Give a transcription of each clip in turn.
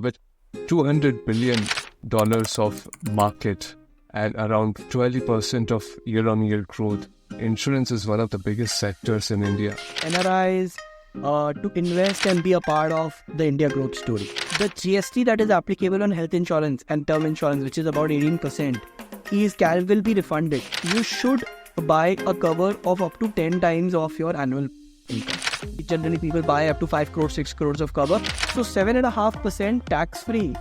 With $200 billion of market and around 20% of year-on-year growth, insurance is one of the biggest sectors in India. NRIs to invest and be a part of the India growth story. The GST that is applicable on health insurance and term insurance, which is about 18%, will be refunded. You should buy a cover of up to 10 times of your annual income. Generally, people buy up to 5 crores, 6 crores of cover. So 7.5% tax-free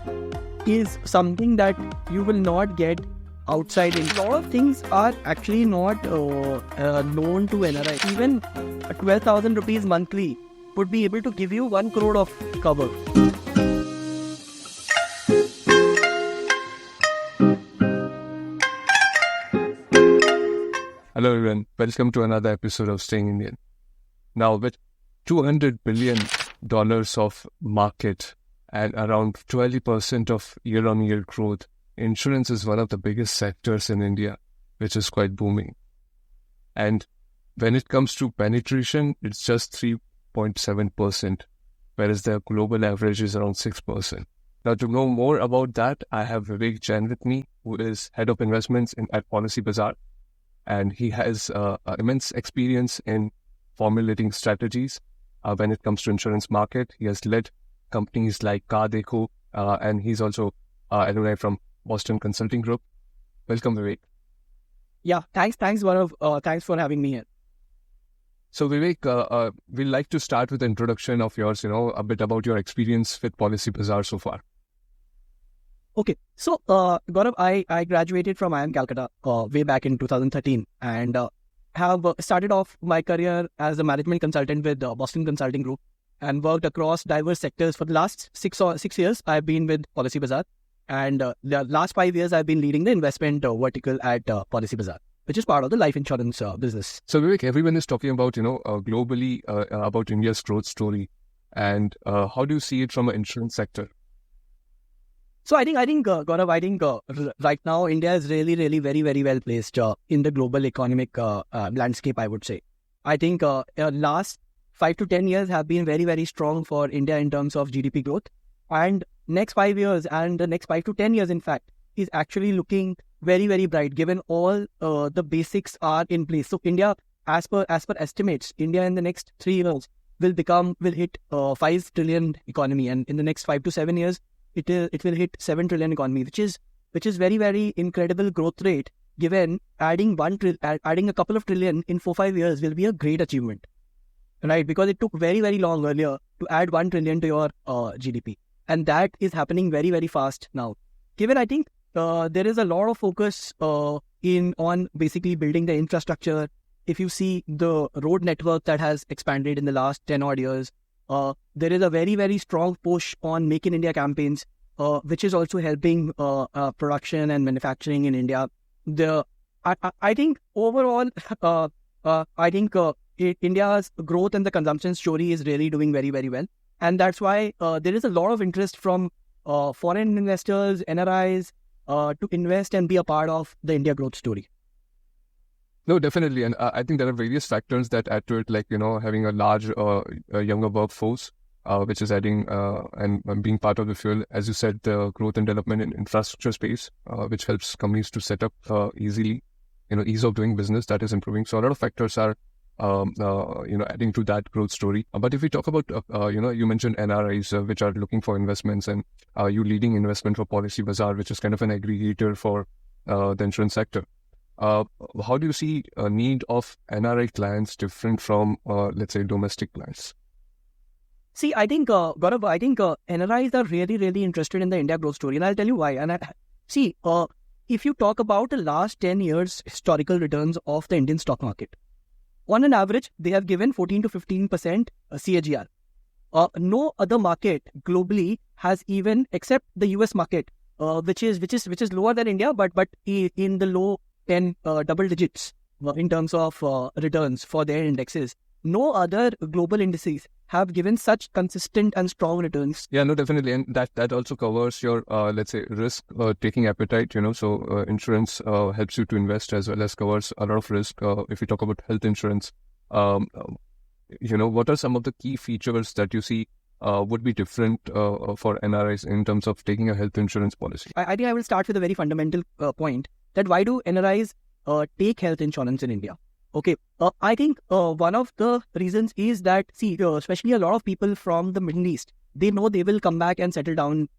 is something that you will not get outside. A lot of things are actually not known to NRI. Even 12,000 rupees monthly would be able to give you 1 crore of cover. Hello everyone, welcome to another episode of Staying Indian. Now with $200 billion of market and around 20% of year-on-year growth, insurance is one of the biggest sectors in India, which is quite booming. And when it comes to penetration, it's just 3.7%, whereas the global average is around 6%. Now to know more about that, I have Vivek Jain with me, who is Head of Investments at Policybazaar. And he has immense experience in formulating strategies when it comes to insurance market. He has led companies like Car-Dekho, and he's also alumni from Boston Consulting Group. Welcome, Vivek. Yeah, thanks, Gaurav. Thanks for having me here. So, Vivek, we'd like to start with an introduction of yours. A bit about your experience with Policybazaar so far. Okay, so Gaurav, I graduated from IIM Calcutta way back in 2013 and have started off my career as a management consultant with Boston Consulting Group and worked across diverse sectors. For the last 6 years, I've been with Policybazaar, and the last 5 years, I've been leading the investment vertical at Policybazaar, which is part of the life insurance business. So Vivek, everyone is talking about, globally about India's growth story, and how do you see it from an insurance sector? So I think, Gaurav, right now India is really very, very well placed in the global economic landscape, I would say. I think last 5 to 10 years have been very, very strong for India in terms of GDP growth. And next 5 years and the next 5 to 10 years, in fact, is actually looking very, very bright given all the basics are in place. So India, as per estimates, India in the next 3 years will hit 5 trillion economy, and in the next 5 to 7 years, it will hit 7 trillion economy, which is very, very incredible growth rate. Given adding a couple of trillion in 4-5 years will be a great achievement, right? Because it took very, very long earlier to add 1 trillion to your GDP, and that is happening very, very fast now. Given, I think there is a lot of focus on basically building the infrastructure. If you see the road network that has expanded in the last 10 odd years. There is a very, very strong push on Make in India campaigns, which is also helping production and manufacturing in India. I think overall, India's growth and the consumption story is really doing very, very well. And that's why there is a lot of interest from foreign investors, NRIs, to invest and be a part of the India growth story. No, definitely. And I think there are various factors that add to it, like, having a large, younger workforce, which is adding and being part of the fuel. As you said, the growth and development in infrastructure space, which helps companies to set up easily, ease of doing business, that is improving. So a lot of factors are, adding to that growth story. But if we talk about, you mentioned NRIs, which are looking for investments, and you leading investment for Policybazaar, which is kind of an aggregator for the insurance sector. How do you see a need of NRI clients different from, let's say, domestic clients? See, I think, Gaurav, NRIs are really, really interested in the India growth story, and I'll tell you why. And if you talk about the last 10 years historical returns of the Indian stock market, on an average, they have given 14 to 15% CAGR. No other market globally has even, except the US market, which is lower than India, but in the low 10 double digits in terms of returns for their indexes. No other global indices have given such consistent and strong returns. Yeah, no, definitely. And that also covers your, let's say, risk taking appetite, so insurance helps you to invest as well as covers a lot of risk. If we talk about health insurance, what are some of the key features that you see would be different for NRIs in terms of taking a health insurance policy? I think I will start with a very fundamental point that why do NRIs take health insurance in India? Okay, I think one of the reasons is that, see, especially a lot of people from the Middle East, they know they will come back and settle down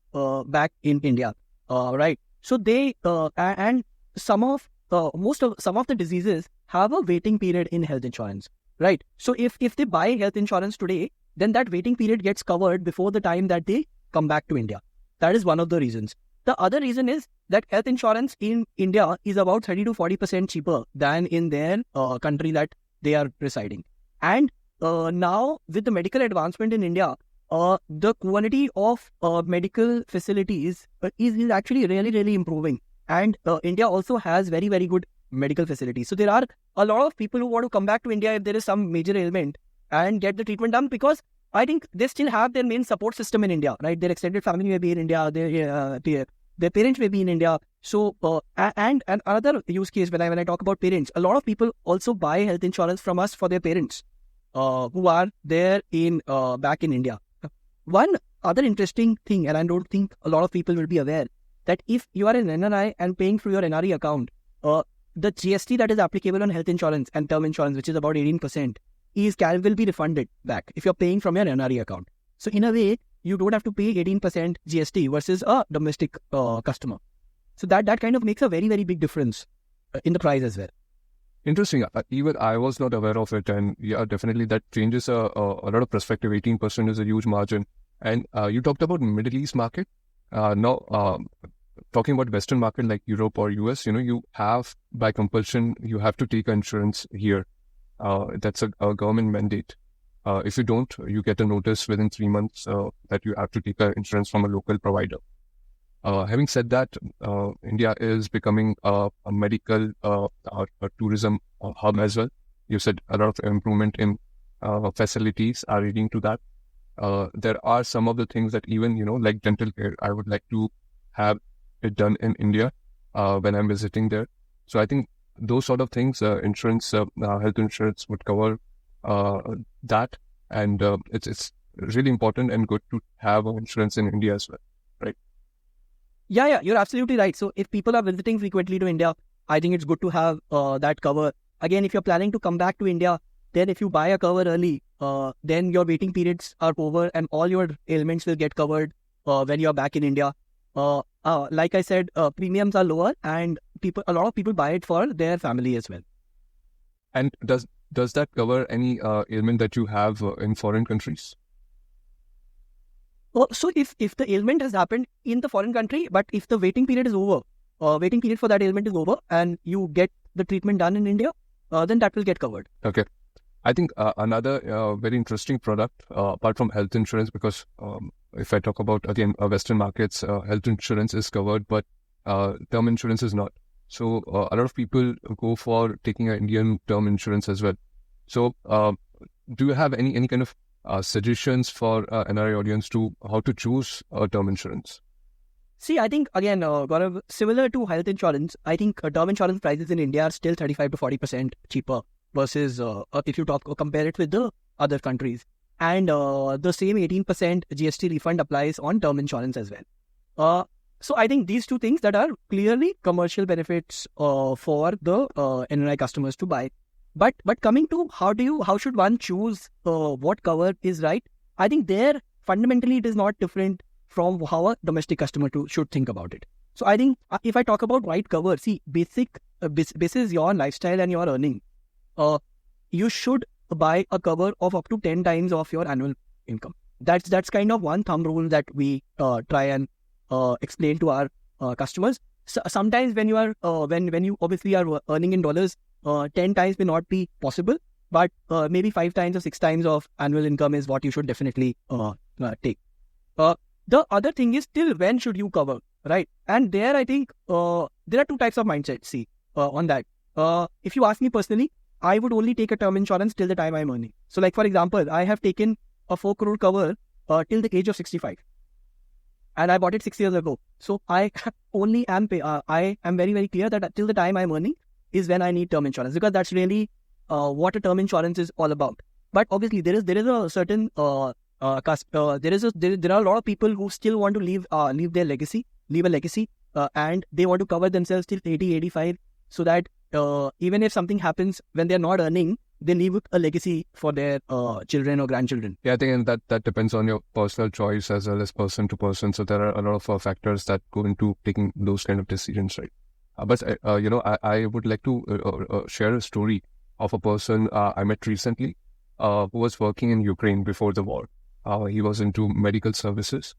back in India, right? So they and some of the diseases have a waiting period in health insurance, right? So if they buy health insurance today, then that waiting period gets covered before the time that they come back to India. That is one of the reasons. The other reason is that health insurance in India is about 30 to 40% cheaper than in their country that they are residing. And now with the medical advancement in India, the quality of medical facilities is actually really, really improving. And India also has very, very good medical facilities. So there are a lot of people who want to come back to India if there is some major ailment and get the treatment done, because I think they still have their main support system in India, right? Their extended family may be in India, their parents may be in India. So, and another use case when I talk about parents, a lot of people also buy health insurance from us for their parents who are there in back in India. One other interesting thing, and I don't think a lot of people will be aware, that if you are an NRI and paying through your NRE account, the GST that is applicable on health insurance and term insurance, which is about 18%, will be refunded back if you're paying from your NRE account. So in a way, you don't have to pay 18% GST versus a domestic customer. So that kind of makes a very, very big difference in the price as well. Interesting. Even I was not aware of it, and yeah, definitely that changes a lot of perspective. 18% is a huge margin. And you talked about Middle East market. Now, talking about Western market like Europe or US, you have, by compulsion, you have to take insurance here. That's a government mandate. If you don't, you get a notice within 3 months that you have to take insurance from a local provider. Having said that, India is becoming a medical a tourism hub as well. You said a lot of improvement in facilities are leading to that. There are some of the things that even, like dental care, I would like to have it done in India when I'm visiting there. So I think those sort of things, insurance, health insurance would cover that. And it's really important and good to have insurance in India as well, right? Yeah, you're absolutely right. So if people are visiting frequently to India, I think it's good to have that cover. Again, if you're planning to come back to India, then if you buy a cover early, then your waiting periods are over and all your ailments will get covered when you're back in India. Like I said, premiums are lower and a lot of people buy it for their family as well. And does that cover any ailment that you have in foreign countries? So if the ailment has happened in the foreign country, but if the waiting period is over, waiting period for that ailment is over and you get the treatment done in India, then that will get covered. Okay. I think another very interesting product, apart from health insurance, because if I talk about, again, Western markets, health insurance is covered, but term insurance is not. So a lot of people go for taking an Indian term insurance as well. So do you have any kind of suggestions for NRI audience to how to choose term insurance? See, I think, again, Gaurav, similar to health insurance, I think term insurance prices in India are still 35 to 40% cheaper versus if you compare it with the other countries. And the same 18% GST refund applies on term insurance as well. So I think these two things that are clearly commercial benefits for the NRI customers to buy. But coming to how should one choose what cover is right? I think there fundamentally it is not different from how a domestic customer should think about it. So I think if I talk about right cover, see, basis your lifestyle and your earning, you should buy a cover of up to 10 times of your annual income. That's kind of one thumb rule that we try and explain to our customers. So sometimes when you are when you obviously are earning in dollars, 10 times may not be possible, but maybe 5 times or 6 times of annual income is what you should definitely take. The other thing is, till when should you cover, right? And there I think there are two types of mindsets, see, on that. If you ask me personally, I would only take a term insurance till the time I'm earning. So like, for example, I have taken a 4 crore cover till the age of 65. And I bought it 6 years ago. So I only I am very, very clear that till the time I'm earning is when I need term insurance, because that's really what a term insurance is all about. But obviously there is a certain there are a lot of people who still want to leave a legacy, and they want to cover themselves till 80, 85, so that even if something happens when they're not earning, they leave a legacy for their children or grandchildren. Yeah, I think that depends on your personal choice as well as person to person. So there are a lot of factors that go into taking those kind of decisions, right? But I would like to share a story of a person I met recently who was working in Ukraine before the war. He was into medical services.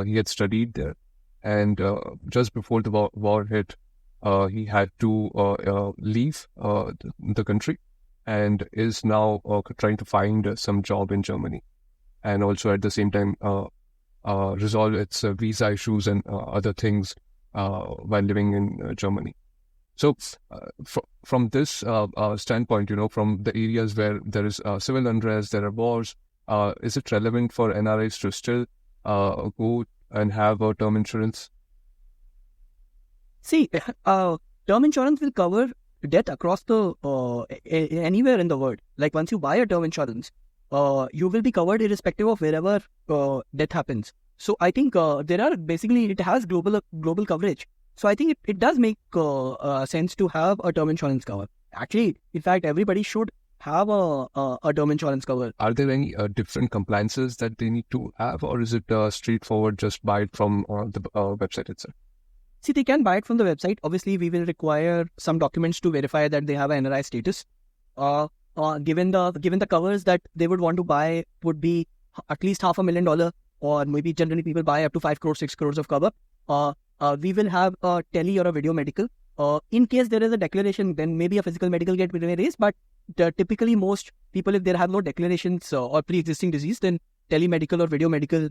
He had studied there, and just before the war hit, he had to leave the country, and is now trying to find some job in Germany, and also at the same time resolve its visa issues and other things while living in Germany. So from this standpoint, from the areas where there is civil unrest, there are wars, is it relevant for NRIs to still go and have a term insurance? See, term insurance will cover death across the anywhere in the world. Like once you buy a term insurance, you will be covered irrespective of wherever death happens. So I think it has global coverage. So I think it does make sense to have a term insurance cover. Actually, in fact, everybody should have a term insurance cover. Are there any different compliances that they need to have, or is it straightforward, just buy it from the website itself? See, they can buy it from the website. Obviously, we will require some documents to verify that they have an NRI status. Given the covers that they would want to buy would be at least $500,000, or maybe generally people buy up to 5 crores, 6 crores of cover. We will have a tele or a video medical. In case there is a declaration, then maybe a physical medical get raised. But typically, most people, if they have no declarations or pre-existing disease, then telemedical or video medical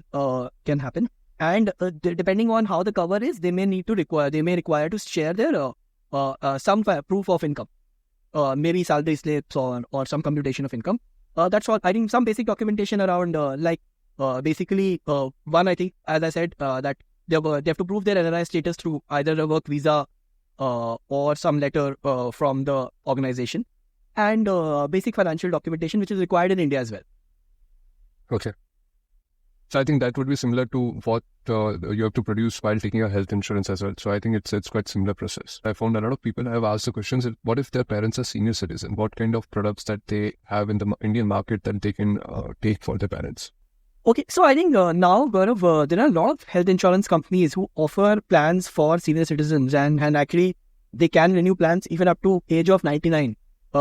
can happen. And depending on how the cover is, they may require to share their some proof of income, maybe salary slips or some computation of income. That's all. I think some basic documentation around basically one, I think, as I said, that they have to prove their NRI status through either a work visa or some letter from the organization, and basic financial documentation, which is required in India as well. Okay. So I think that would be similar to what you have to produce while taking a health insurance as well. So I think it's quite similar process. I found a lot of people have asked the questions: what if their parents are senior citizen? What kind of products that they have in the Indian market that they can take for their parents? Okay, so I think now, Gaurav, there are a lot of health insurance companies who offer plans for senior citizens, and actually they can renew plans even up to age of 99.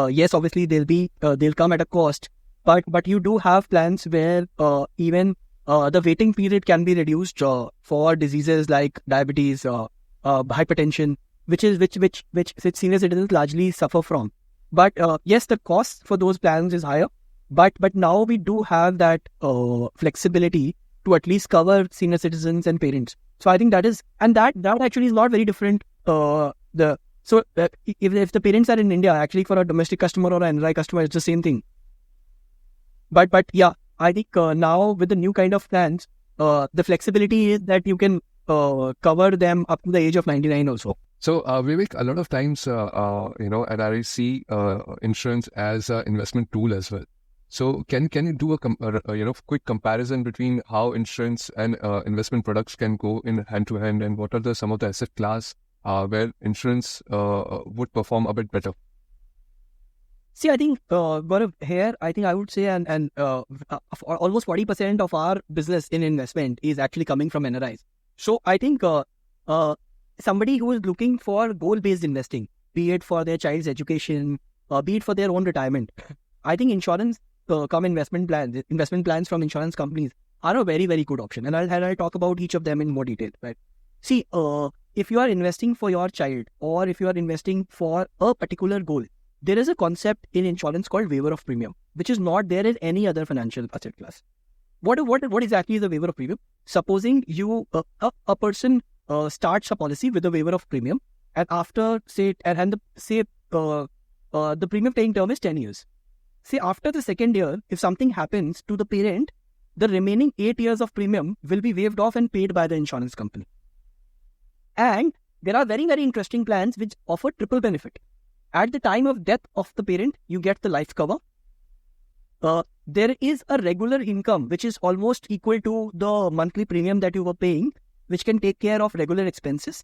Yes, obviously they'll come at a cost, but you do have plans where even the waiting period can be reduced for diseases like diabetes, hypertension, which senior citizens largely suffer from. But yes, the cost for those plans is higher. But now we do have that flexibility to at least cover senior citizens and parents. So I think that actually is not very different. If the parents are in India, actually for a domestic customer or an NRI customer, it's the same thing. But yeah, I think now with the new kind of plans, the flexibility is that you can cover them up to the age of 99 also. So Vivek, a lot of times, NRI see insurance as an investment tool as well. So can you do a quick comparison between how insurance and investment products can go in hand to hand, and what are some of the asset class where insurance would perform a bit better? See, I think Gaurav, here I think I would say and almost 40% of our business in investment is actually coming from NRIs. So I think somebody who is looking for goal-based investing, be it for their child's education, be it for their own retirement, I think insurance investment plans from insurance companies are a very, very good option. And I'll talk about each of them in more detail. Right? See, if you are investing for your child, or if you are investing for a particular goal, there is a concept in insurance called waiver of premium, which is not there in any other financial asset class. What exactly is a waiver of premium? Supposing you a person starts a policy with a waiver of premium, and after the premium paying term is 10 years. Say after the second year, if something happens to the parent, the remaining 8 years of premium will be waived off and paid by the insurance company. And there are very, very interesting plans which offer triple benefit. At the time of death of the parent, you get the life cover. there is a regular income which is almost equal to the monthly premium that you were paying, which can take care of regular expenses.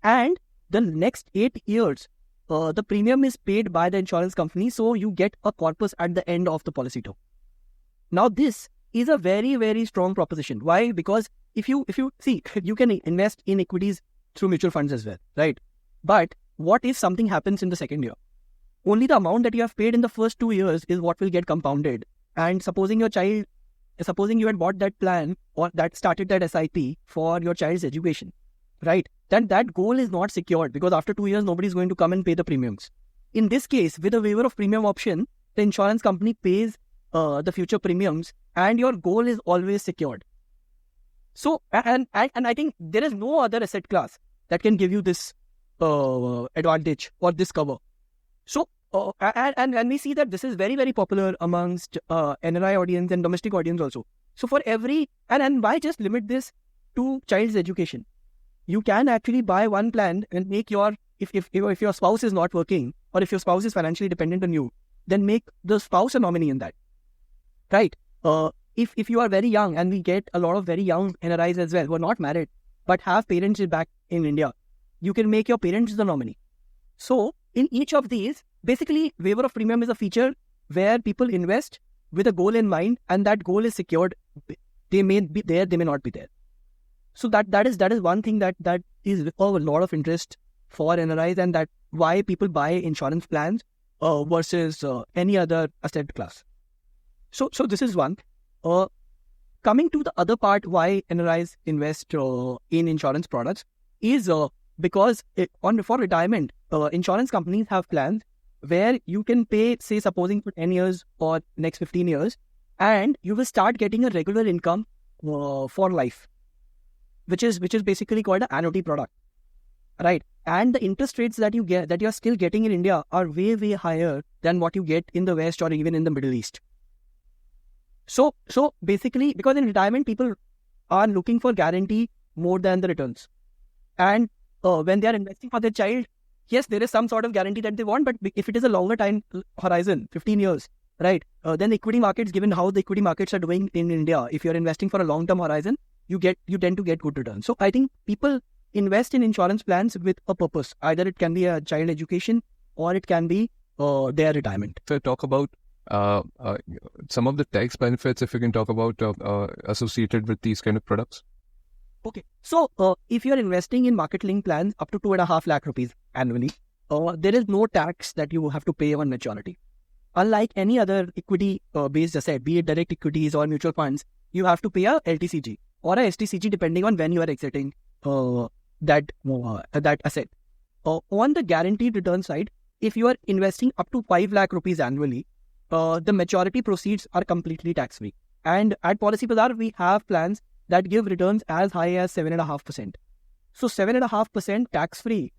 And the next 8 years, the premium is paid by the insurance company, so you get a corpus at the end of the policy term. Now, this is a very, very strong proposition. Why? Because if you see, you can invest in equities through mutual funds as well, right? But what if something happens in the second year? Only the amount that you have paid in the first 2 years is what will get compounded. And supposing you had bought that plan or that started that SIP for your child's education, right? Then that goal is not secured, because after 2 years, nobody is going to come and pay the premiums. In this case, with a waiver of premium option, the insurance company pays the future premiums and your goal is always secured. So, and I think there is no other asset class that can give you this advantage or this cover. So, and we see that this is very, very popular amongst NRI audience and domestic audience also. So for every, and why just limit this to child's education? You can actually buy one plan and make your, if your spouse is not working or if your spouse is financially dependent on you, then make the spouse a nominee in that, right? If you are very young, and we get a lot of very young NRIs as well who are not married but have parents back in India, you can make your parents the nominee. So in each of these, basically waiver of premium is a feature where people invest with a goal in mind, and that goal is secured. They may be there, they may not be there. So that is one thing that is of a lot of interest for NRIs, and that why people buy insurance plans versus any other asset class. So this is one. Coming to the other part, why NRIs invest in insurance products is because for retirement, insurance companies have plans where you can pay, say, supposing for 10 years or next 15 years, and you will start getting a regular income for life, which is basically called an annuity product, right? And the interest rates that you're still getting in India are way, way higher than what you get in the West or even in the Middle East. So basically, because in retirement, people are looking for guarantee more than the returns. And when they are investing for their child, yes, there is some sort of guarantee that they want, but if it is a longer time horizon, 15 years, right, then equity markets, given how the equity markets are doing in India, if you're investing for a long-term horizon, you tend to get good returns. So I think people invest in insurance plans with a purpose. Either it can be a child education or it can be their retirement. If I talk about some of the tax benefits, if you can talk about associated with these kind of products. Okay. So if you're investing in market-linked plans up to 2.5 lakh rupees annually, there is no tax that you have to pay on maturity. Unlike any other equity-based asset, be it direct equities or mutual funds, you have to pay a LTCG or a STCG depending on when you are exiting that asset. On the guaranteed return side, if you are investing up to 5 lakh rupees annually, the maturity proceeds are completely tax-free. And at Policybazaar, we have plans that give returns as high as 7.5%. So 7.5% tax-free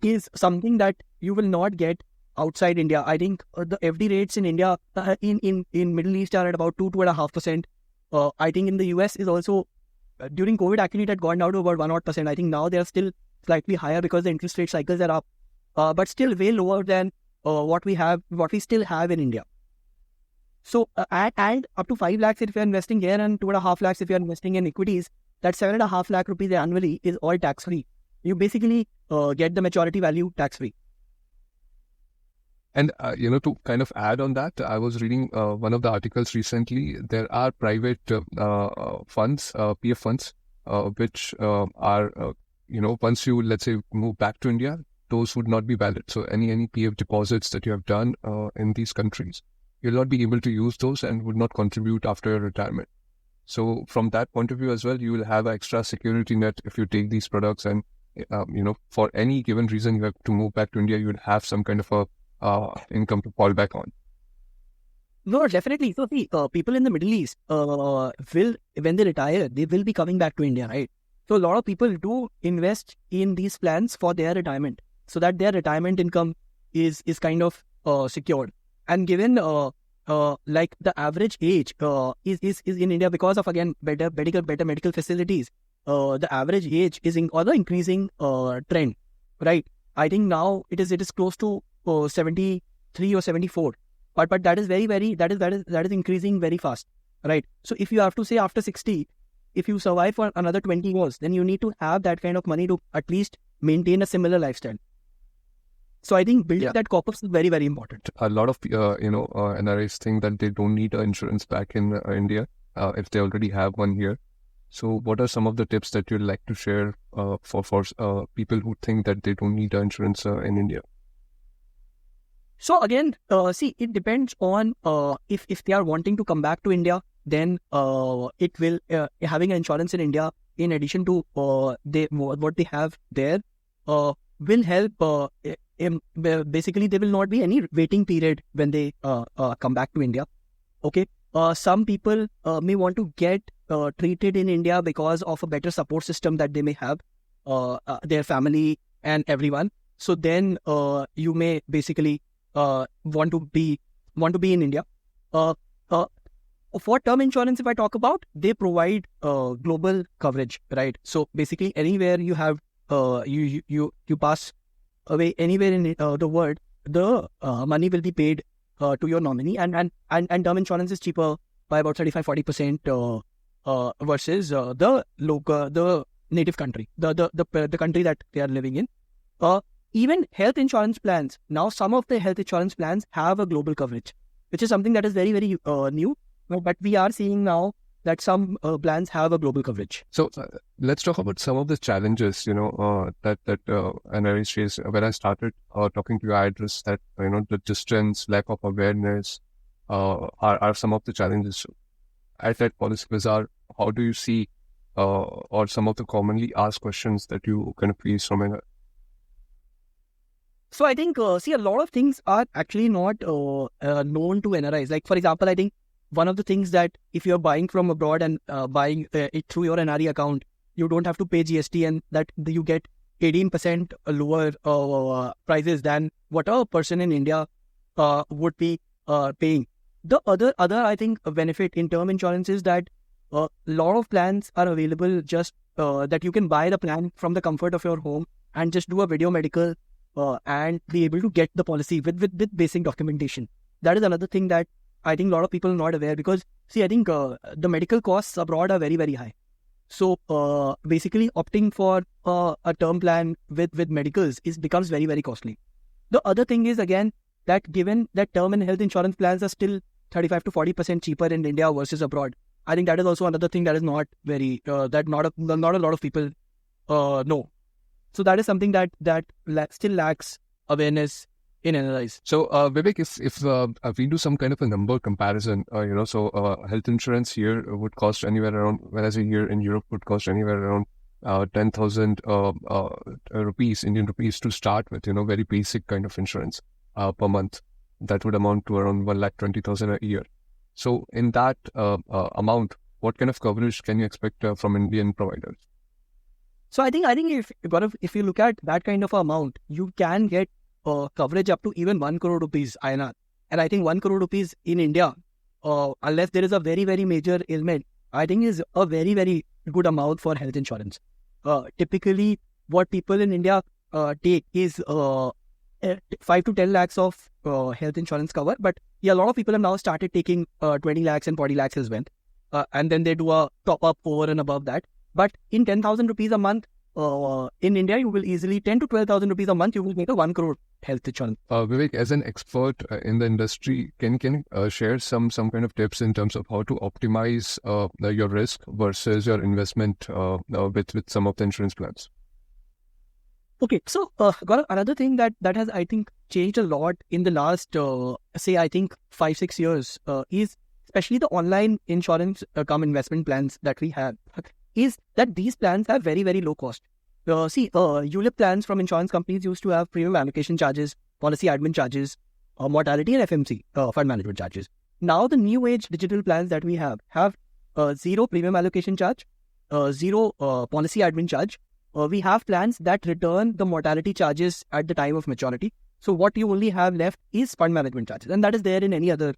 is something that you will not get outside India. I think the FD rates in India, in Middle East are at about 2.5%. I think in the US is also, during COVID actually it had gone down to about 1%. I think now they are still slightly higher because the interest rate cycles are up, but still way lower than what we still have in India. So, and up to 5 lakhs if you're investing here and 2.5 lakhs if you're investing in equities, that 7.5 lakh rupees annually is all tax-free. You basically get the maturity value tax-free. And, to kind of add on that, I was reading one of the articles recently. There are private funds, PF funds, which are, once you, let's say, move back to India, those would not be valid. So any PF deposits that you have done in these countries, you'll not be able to use those and would not contribute after your retirement. So from that point of view as well, you will have an extra security net if you take these products and, for any given reason you have to move back to India, you would have some kind of a income to fall back on. No, definitely. So see, people in the Middle East will, when they retire, they will be coming back to India, right? So a lot of people do invest in these plans for their retirement, so that their retirement income is kind of secured. And given like the average age is in India, because of again better medical facilities, the average age is on the increasing trend, right? I think now it is close to 73 or 74. but that is that is increasing very fast, right? So if you have to say after 60, if you survive for another 20 years, then you need to have that kind of money to at least maintain a similar lifestyle. So I think building that corpus is very, very important. A lot of NRIs think that they don't need insurance back in India if they already have one here. So what are some of the tips that you'd like to share for people who think that they don't need insurance in India? So again, see, it depends on if they are wanting to come back to India, then it will having an insurance in India in addition to what they have there will help. Basically, there will not be any waiting period when they come back to India. Okay, some people may want to get treated in India because of a better support system that they may have, their family and everyone. So then you may basically want to be in India. For term insurance, if I talk about, they provide global coverage, right? So basically, anywhere you have you pass away anywhere in the world, the money will be paid to your nominee, and term insurance is cheaper by about 35-40% versus the native country, the country that they are living in. Even health insurance plans, now some of the health insurance plans have a global coverage, which is something that is very, very new. But we are seeing now that some plans have a global coverage. So let's talk about some of the challenges, that NRIs face. When I started talking to you, I addressed that, the distance, lack of awareness are some of the challenges. At that Policy Bazaar, how do you see or some of the commonly asked questions that you kind of face from NRIs? So I think, see, a lot of things are actually not known to NRIs. Like, for example, I think one of the things that if you're buying from abroad and buying it through your NRI account, you don't have to pay GST, and that you get 18% lower prices than what a person in India would be paying. The other I think benefit in term insurance is that a lot of plans are available just that you can buy the plan from the comfort of your home and just do a video medical and be able to get the policy with basic documentation. That is another thing that I think a lot of people are not aware, because see, I think the medical costs abroad are very, very high. So basically opting for a term plan with medicals becomes very, very costly. The other thing is, again, that given that term and health insurance plans are still 35-40% cheaper in India versus abroad, I think that is also another thing that is not very that not a lot of people know. So that is something that still lacks awareness in NRIs. So Vivek, if we do some kind of a number comparison, health insurance here would cost anywhere around, whereas here in Europe would cost anywhere around 10,000 rupees, Indian rupees to start with, very basic kind of insurance per month. That would amount to around 1,20,000 a year. So in that amount, what kind of coverage can you expect from Indian providers? So I think if you look at that kind of amount, you can get coverage up to even 1 crore rupees INR. And I think 1 crore rupees in India, unless there is a very, very major ailment, I think is a very, very good amount for health insurance. Typically, what people in India take is 5 to 10 lakhs of health insurance cover. But yeah, a lot of people have now started taking 20 lakhs and 40 lakhs as well. And then they do a top up over and above that. But in 10,000 rupees a month, in India, you will easily 10 to 12,000 rupees a month, you will make a 1 crore health insurance. Vivek, as an expert in the industry, can you share some kind of tips in terms of how to optimize your risk versus your investment with some of the insurance plans? Okay, so Gaurav, another thing that has, I think, changed a lot in the last, 5-6 years is especially the online insurance investment plans that we have, is that these plans have very, very low cost. ULIP plans from insurance companies used to have premium allocation charges, policy admin charges, mortality and FMC, fund management charges. Now the new age digital plans that we have zero premium allocation charge, zero policy admin charge. We have plans that return the mortality charges at the time of maturity. So what you only have left is fund management charges, and that is there in any other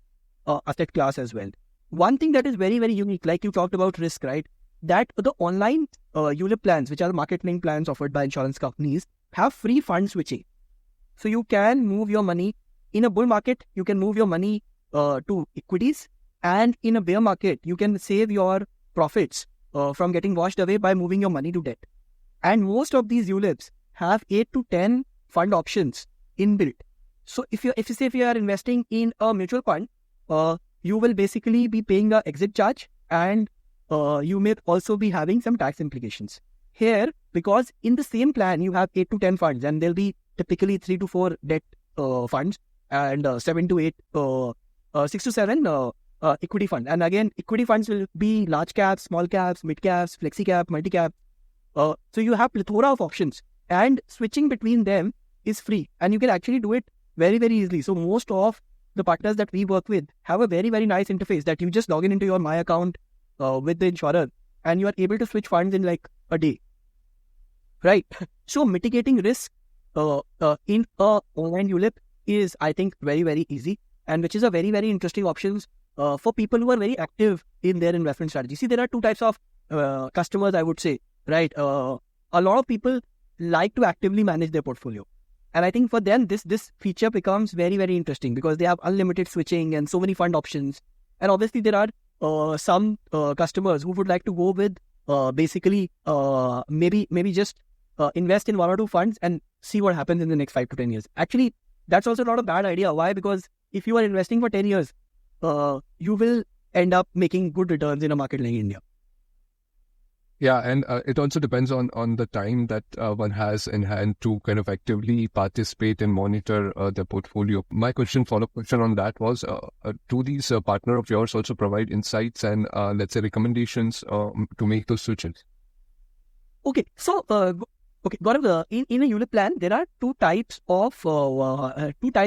asset class as well. One thing that is very, very unique, like you talked about risk, right? That the online ULIP plans, which are market-linked plans offered by insurance companies, have free fund switching. So you can move your money in a bull market, you can move your money to equities, and in a bear market, you can save your profits from getting washed away by moving your money to debt. And most of these ULIPs have 8 to 10 fund options inbuilt. So if you are investing in a mutual fund, you will basically be paying the exit charge, and you may also be having some tax implications. Here, because in the same plan, you have 8 to 10 funds, and there'll be typically 3 to 4 debt funds, and 7 to 8, 6 to 7 equity fund. And again, equity funds will be large caps, small caps, mid caps, flexi cap, multi cap. So you have plethora of options, and switching between them is free, and you can actually do it very, very easily. So most of the partners that we work with have a very, very nice interface that you just log into your My Account with the insurer, and you are able to switch funds in like a day, right? So mitigating risk in a online ULIP is, I think, very, very easy, and which is a very, very interesting options for people who are very active in their investment strategy. See, there are two types of customers, I would say, right? A lot of people like to actively manage their portfolio. And I think for them, this feature becomes very, very interesting because they have unlimited switching and so many fund options. And obviously, there are some customers who would like to go with basically maybe just invest in 1 or 2 funds and see what happens in the next 5 to 10 years. Actually, that's also not a bad idea. Why? Because if you are investing for 10 years, you will end up making good returns in a market like India. Yeah, and it also depends on the time that one has in hand to kind of actively participate and monitor the portfolio. My follow-up question on that was, do these partner of yours also provide insights and let's say recommendations to make those switches? Okay, so Gaurav, in a ULIP plan, there are two types.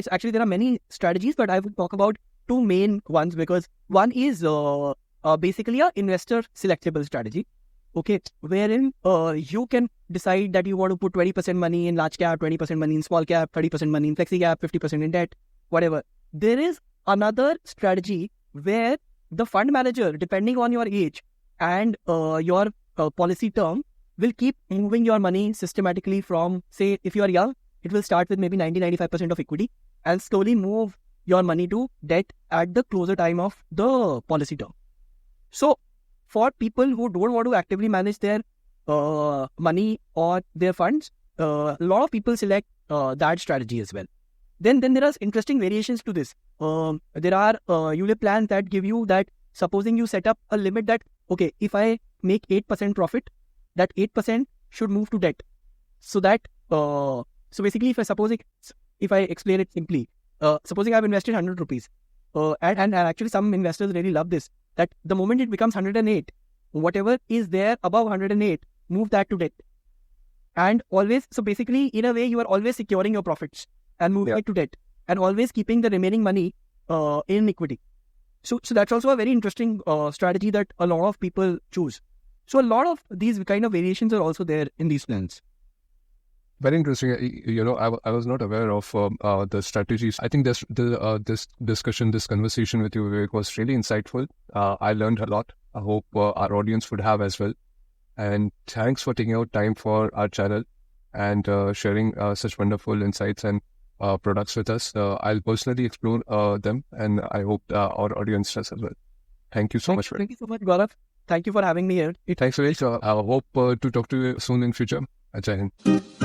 Actually, there are many strategies, but I will talk about 2 main ones, because one is basically a investor selectable strategy. Okay, wherein you can decide that you want to put 20% money in large cap, 20% money in small cap, 30% money in flexi cap, 50% in debt, whatever. There is another strategy where the fund manager, depending on your age and your policy term, will keep moving your money systematically from, say, if you are young, it will start with maybe 90-95% of equity and slowly move your money to debt at the closer time of the policy term. So, for people who don't want to actively manage their money or their funds, a lot of people select that strategy as well. Then there are interesting variations to this. There are ULIP plans that give you that, supposing you set up a limit that, okay, if I make 8% profit, that 8% should move to debt. So that, so basically, if I explain it simply, supposing I've invested 100 rupees, and actually some investors really love this, that the moment it becomes 108, whatever is there above 108, move that to debt. And always, so basically, in a way, you are always securing your profits and moving it to debt, and always keeping the remaining money in equity. So that's also a very interesting strategy that a lot of people choose. So a lot of these kind of variations are also there in these plans. Very interesting. I was not aware of the strategies. I think this conversation with you, Vivek, was really insightful. I learned a lot. I hope our audience would have as well. And thanks for taking out time for our channel and sharing such wonderful insights and products with us. I'll personally explore them, and I hope our audience does as well. Thank you so much. Thank you so much, Gaurav. Thank you for having me here. Thanks, Vivek. I hope to talk to you soon in future. Jai Hind.